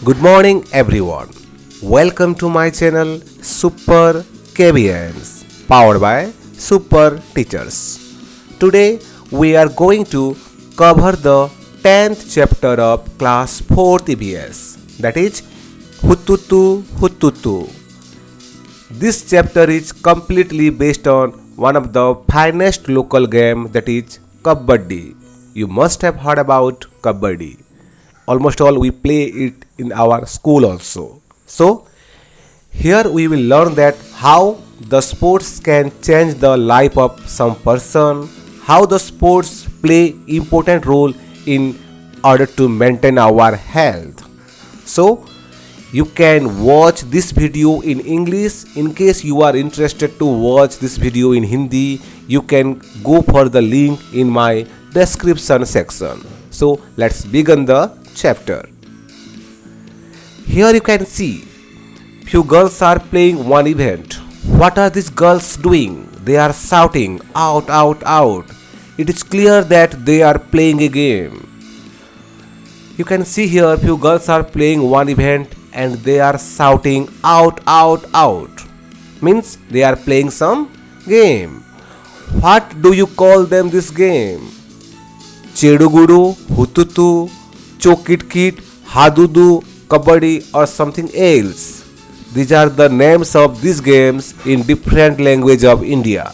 Good morning, everyone. Welcome to my channel Super KBNs, powered by Super Teachers. Today, we are going to cover the 10th chapter of Class 4th EBS, that is Hututu Hututu. This chapter is completely based on one of the finest local game, that is Kabaddi. You must have heard about Kabaddi. Almost all we play it in our school also. So here we will learn that how the sports can change the life of some person, how the sports play important role in order to maintain our health. So you can watch this video in English. In case you are interested to watch this video in Hindi, you can go for the link in my description section. So let's begin the chapter. Here you can see few girls are playing one event. What are these girls doing? They are shouting out, out, out. It is clear that they are playing a game. You can see here few girls are playing one event and they are shouting out, out, out. Means they are playing some game. What do you call them this game? Chedugudu, Hututu, Chokitkit, Hadudu, Kabaddi or something else. These are the names of these games in different language of India.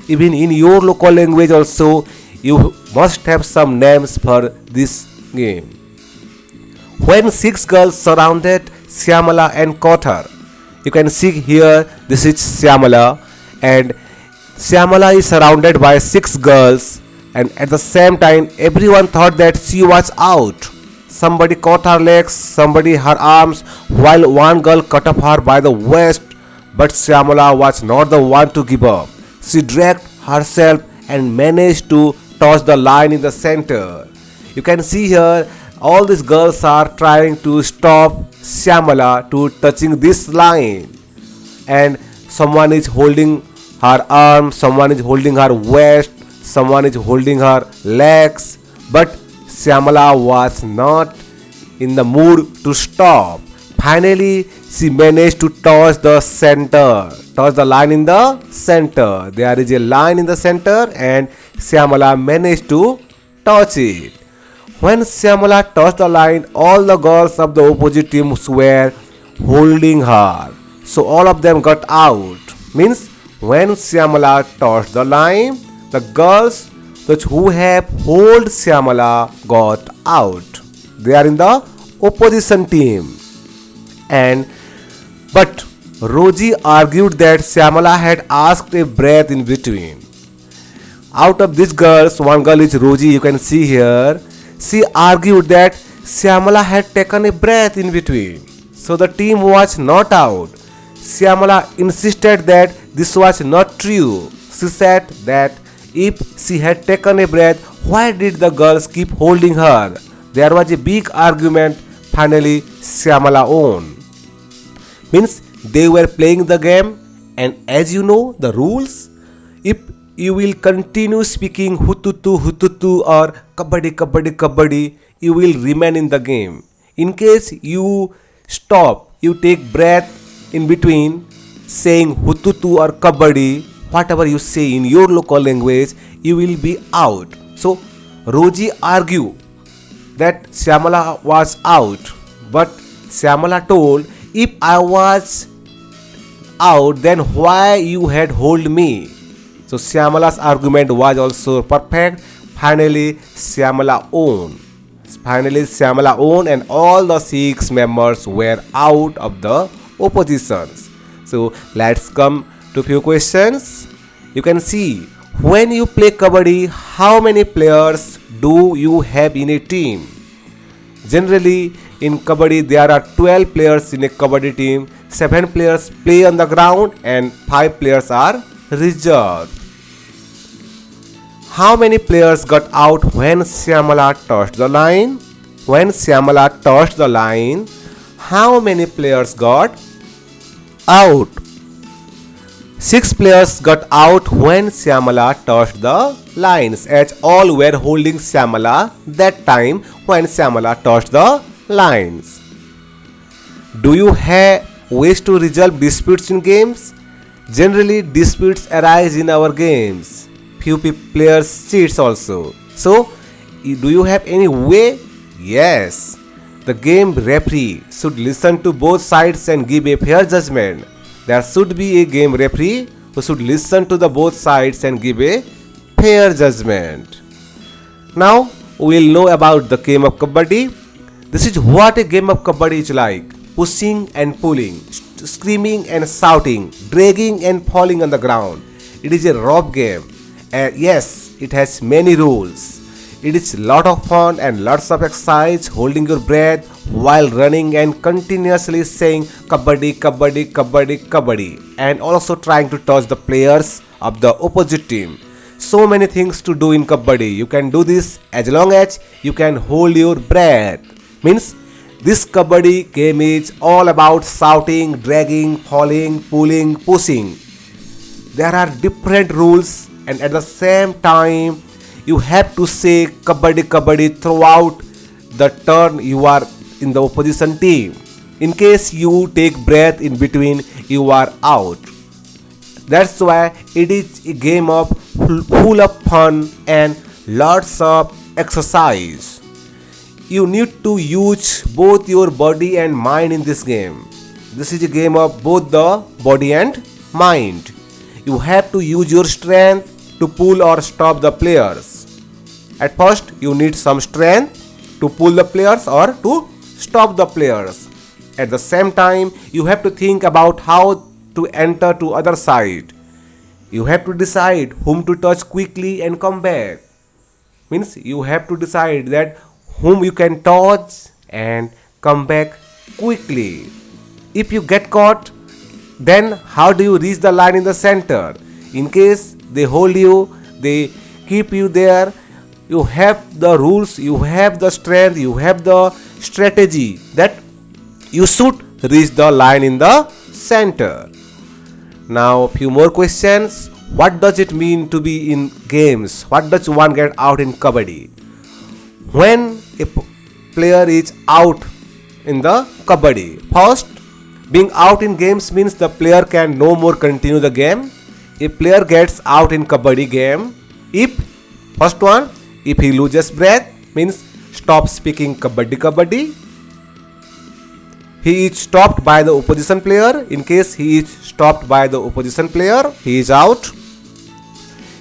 Even in your local language also you must have some names for this game. When six girls surrounded Syamala and caught her, you can see here this is Syamala and Syamala is surrounded by six girls, and at the same time everyone thought that she was out. Somebody caught her legs, somebody her arms, while one girl cut off her by the waist, but Syamala was not the one to give up. She dragged herself and managed to touch the line in the center. You can see here all these girls are trying to stop Syamala to touching this line, and someone is holding her arm, someone is holding her waist, someone is holding her legs, but Syamala was not in the mood to stop. Finally, she managed to touch the center, touch the line in the center. There is a line in the center and Syamala managed to touch it. When Syamala touched the line, all the girls of the opposite teams were holding her. So all of them got out. Means when Syamala touched the line, the girls who have hold Syamala got out. They are in the opposition team. But Roji argued that Syamala had asked a breath in between. Out of these girls, one girl is Roji, you can see here. She argued that Syamala had taken a breath in between. So the team was not out. Syamala insisted that this was not true. She said that if she had taken a breath, why did the girls keep holding her? There was a big argument. Finally, Syamala won. Means they were playing the game, and as you know the rules, if you will continue speaking Hututu Hututu or Kabaddi Kabaddi Kabaddi, you will remain in the game. In case you stop, you take breath in between saying Hututu or Kabaddi, whatever you say in your local language, you will be out. So Roji argued that Syamala was out, but Syamala told, if I was out, then why you had hold me? So Syamala's argument was also perfect. Finally Syamala won and all the six members were out of the oppositions. So let's come to few questions. You can see when you play Kabaddi, how many players do you have in a team? Generally in Kabaddi there are 12 players in a Kabaddi team. 7 players play on the ground and 5 players are reserved. How many players got out when Syamala touched the line? When Syamala touched the line, how many players got out? 6 players got out when Syamala touched the lines, as all were holding Syamala that time when Syamala touched the lines. Do you have ways to resolve disputes in games? Generally, disputes arise in our games. Few players cheats also. So, do you have any way? Yes. The game referee should listen to both sides and give a fair judgment. There should be a game referee who should listen to the both sides and give a fair judgment. Now we will know about the game of Kabaddi. This is what a game of Kabaddi is like: pushing and pulling, screaming and shouting, dragging and falling on the ground. It is a rough game, and yes, it has many rules. It is lot of fun and lots of exercise, holding your breath while running and continuously saying Kabaddi, Kabaddi, Kabaddi, Kabaddi, and also trying to touch the players of the opposite team. So many things to do in Kabaddi. You can do this as long as you can hold your breath. Means this Kabaddi game is all about shouting, dragging, falling, pulling, pushing. There are different rules, and at the same time you have to say Kabaddi, Kabaddi throughout the turn you are in the opposition team. In case you take breath in between, you are out. That's why it is a game of full of fun and lots of exercise. You need to use both your body and mind in this game. This is a game of both the body and mind. You have to use your strength to pull or stop the players. At first, you need some strength to pull the players or to stop the players. At the same time, you have to think about how to enter to other side. You have to decide whom to touch quickly and come back. Means you have to decide that whom you can touch and come back quickly. If you get caught, then how do you reach the line in the center? In case they hold you, they keep you there. You have the rules, you have the strength, you have the strategy that you should reach the line in the center. Now a few more questions. What does it mean to be in games? What does one get out in Kabaddi? When a player is out in the Kabaddi, first, being out in games means the player can no more continue the game. A player gets out in Kabaddi game if, first one, if he loses breath, means stop speaking Kabaddi, Kabaddi. He is stopped by the opposition player. In case he is stopped by the opposition player, he is out.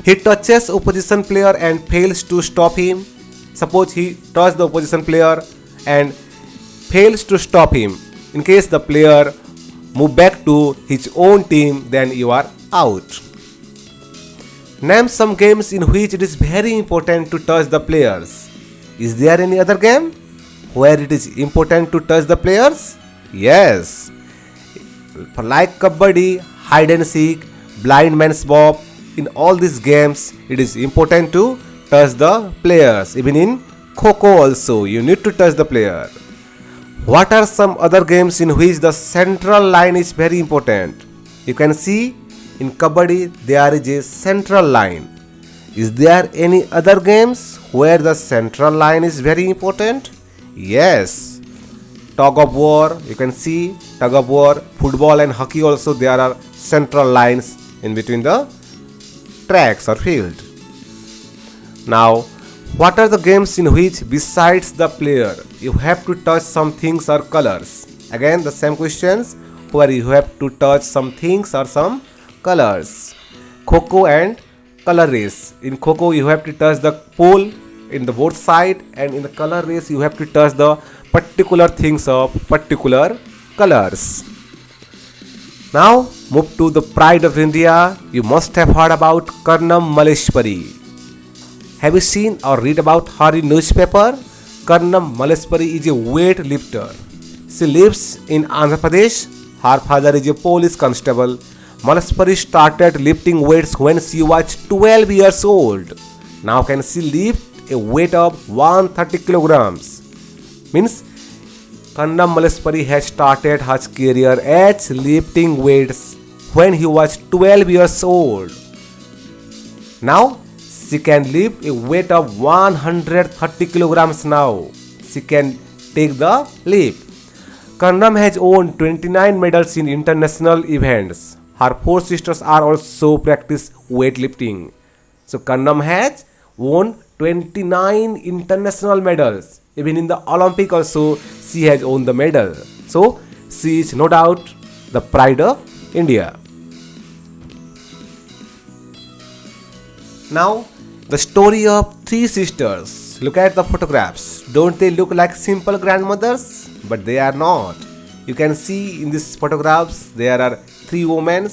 He touches opposition player and fails to stop him. Suppose he touches the opposition player and fails to stop him. In case the player move back to his own team, then you are out. Name some games in which it is very important to touch the players. Is there any other game where it is important to touch the players? Yes. Like Kabaddi, hide and seek, blind man's bob, in all these games it is important to touch the players. Even in Kho-Kho also you need to touch the player. What are some other games in which the central line is very important? You can see in Kabaddi there is a central line. Is there any other games where the central line is very important? Yes. Tug of war, you can see tug of war, football and hockey also there are central lines in between the tracks or field. Now, what are the games in which besides the player you have to touch some things or colors? Again the same questions where you have to touch some things or some colors. Kho-Kho and color race. In Kho-Kho you have to touch the pole in the both side, and in the color race you have to touch the particular things of particular colors. Now move to the pride of India. You must have heard about Karnam Malleshwari. Have you seen or read about her in newspaper? Karnam Malleshwari is a weight lifter. She lives in Andhra Pradesh. Her father is a police constable. Malleshwari started lifting weights when she was 12 years old. Now can she lift a weight of 130 kilograms? Means Karnam Malleshwari has started her career as lifting weights when he was 12 years old. Now she can lift a weight of 130 kilograms now. She can take the leap. Karnam has won 29 medals in international events. Her four sisters are also practice weightlifting. So Karnam has won 29 international medals. Even in the Olympic also she has won the medal. So she is no doubt the pride of India. Now the story of three sisters. Look at the photographs. Don't they look like simple grandmothers? But they are not. You can see in these photographs there are three women.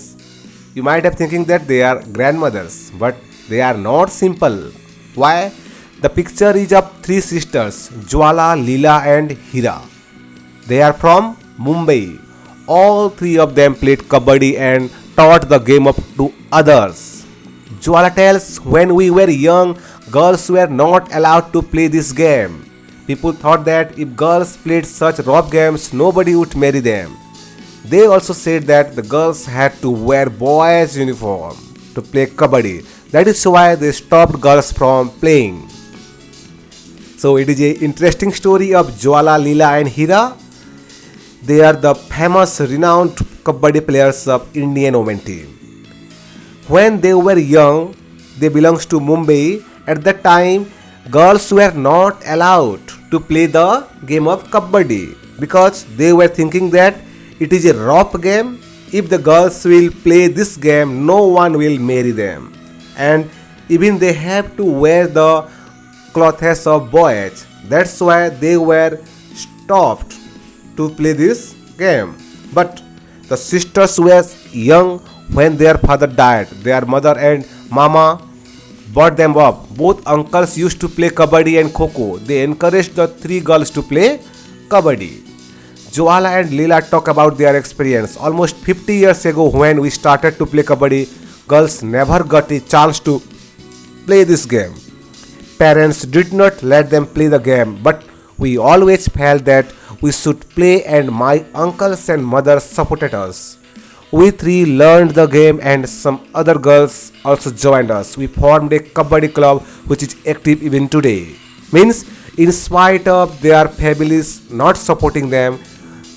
You might have thinking that they are grandmothers, but they are not simple. Why? The picture is of three sisters, Jwala, Leela and Hira. They are from Mumbai. All three of them played kabaddi and taught the game up to others. Jwala tells, when we were young, girls were not allowed to play this game. People thought that if girls played such rough games, nobody would marry them. They also said that the girls had to wear boys' uniform to play kabaddi. That is why they stopped girls from playing. So it is a interesting story of Jwala, Leela and Hira. They are the famous renowned kabaddi players of Indian women team. When they were young, they belonged to Mumbai. At that time, girls were not allowed to play the game of kabaddi because they were thinking that it is a rough game. If the girls will play this game, no one will marry them. And even they have to wear the clothes of boys. That's why they were stopped to play this game. But the sisters were young when their father died. Their mother and mama brought them up. Both uncles used to play kabaddi and kho. They encouraged the three girls to play kabaddi. Jwala and Leela talk about their experience. Almost 50 years ago when we started to play kabaddi, girls never got a chance to play this game. Parents did not let them play the game, but we always felt that we should play and my uncles and mothers supported us. We three learned the game and some other girls also joined us. We formed a kabaddi club which is active even today. Means in spite of their families not supporting them,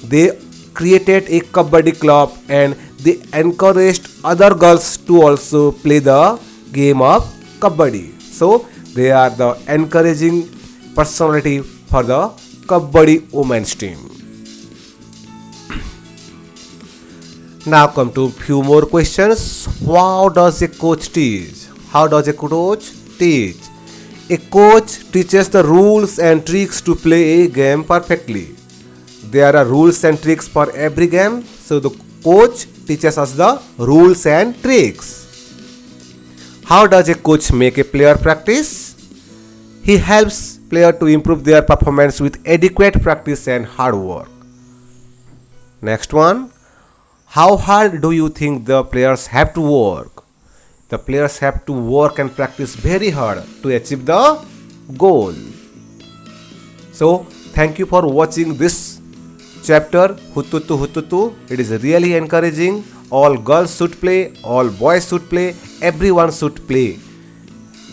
they created a kabaddi club and they encouraged other girls to also play the game of kabaddi. So they are the encouraging personality for the kabaddi women's team. Now come to few more questions. How does a coach teach? How does a coach teach? A coach teaches the rules and tricks to play a game perfectly. There are rules and tricks for every game. So the coach teaches us the rules and tricks. How does a coach make a player practice? He helps player to improve their performance with adequate practice and hard work. Next one. How hard do you think the players have to work? The players have to work and practice very hard to achieve the goal. So, thank you for watching this chapter Hututu Hututu. It is really encouraging. All girls should play, all boys should play, everyone should play.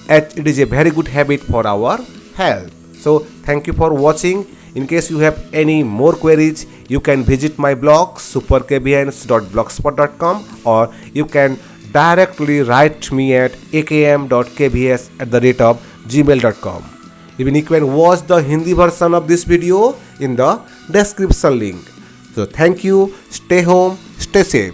And it is a very good habit for our health. So, thank you for watching. In case you have any more queries, you can visit my blog superkbhns.blogspot.com or you can directly write me at akm.kvs@gmail.com. Even you can watch the Hindi version of this video in the description link. So thank you, stay home, stay safe.